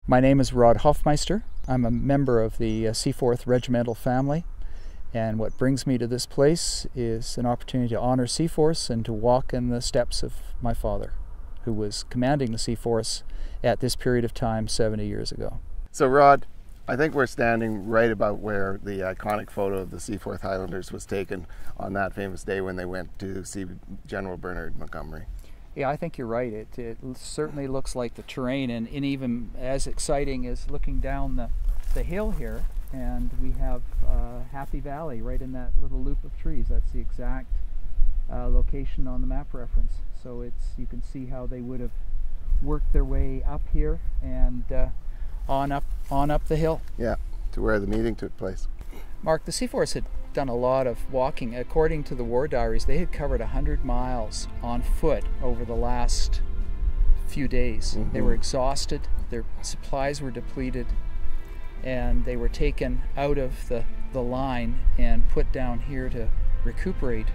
My name is Rod Hoffmeister. I'm a member of the Seaforth regimental family, and what brings me to this place is an opportunity to honor Seaforths and to walk in the steps of my father, who was commanding the Seaforths at this period of time 70 years ago. So Rod, I think we're standing right about where the iconic photo of the Seaforth Highlanders was taken on that famous day when they went to see General Bernard Montgomery. Yeah, I think you're right. It certainly looks like the terrain, and even as exciting as looking down the hill here, and we have Happy Valley right in that little loop of trees. That's the exact location on the map reference. So you can see how they would have worked their way up here and on up the hill. Yeah, to where the meeting took place. Mark, the Seaforths had done a lot of walking. According to the war diaries, they had covered 100 miles on foot over the last few days. They were exhausted, their supplies were depleted, and they were taken out of the line and put down here to recuperate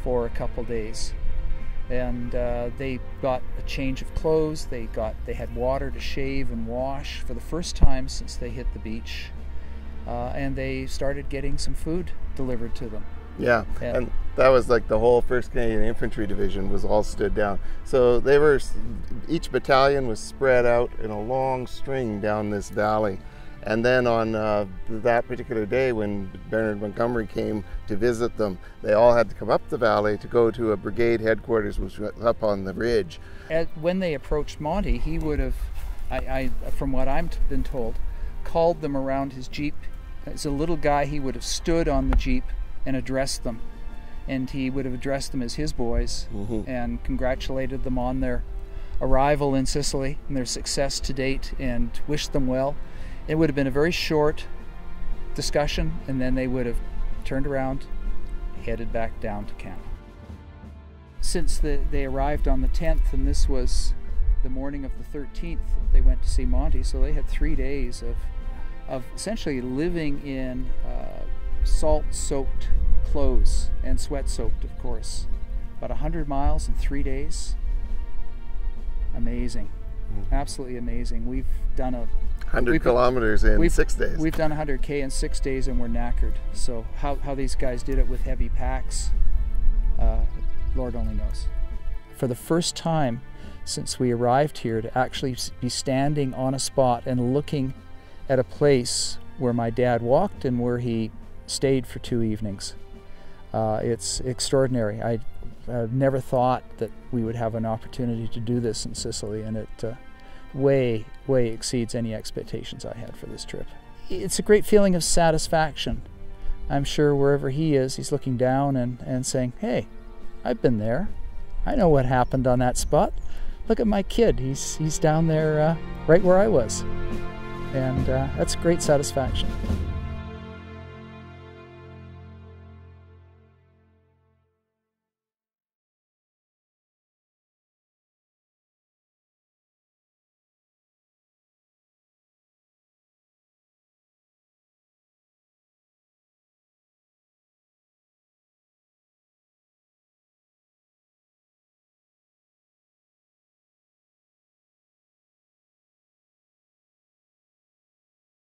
for a couple days. And they got a change of clothes, they had water to shave and wash for the first time since they hit the beach. And they started getting some food delivered to them. Yeah, and that was like the whole 1st Canadian Infantry Division was all stood down. So each battalion was spread out in a long string down this valley. And then on that particular day when Bernard Montgomery came to visit them, they all had to come up the valley to go to a brigade headquarters, which was up on the ridge. When they approached Monty, he would have, from what I've been told, called them around his Jeep. As a little guy, he would have stood on the Jeep and addressed them. And he would have addressed them as his boys and congratulated them on their arrival in Sicily and their success to date and wished them well. It would have been a very short discussion, and then they would have turned around, headed back down to Canada. Since they arrived on the 10th, and this was the morning of the 13th, they went to see Monty, so they had 3 days of essentially living in salt-soaked clothes, and sweat-soaked, of course. About 100 miles in 3 days. Amazing. Absolutely amazing. We've done 100 kilometers in 6 days. We've done 100K in 6 days and we're knackered. So how these guys did it with heavy packs, Lord only knows. For the first time since we arrived here, to actually be standing on a spot and looking at a place where my dad walked and where he stayed for 2 evenings. It's extraordinary. I've never thought that we would have an opportunity to do this in Sicily, and it way exceeds any expectations I had for this trip. It's a great feeling of satisfaction. I'm sure wherever he is, he's looking down and saying, hey, I've been there. I know what happened on that spot. Look at my kid. He's down there right where I was. And that's great satisfaction.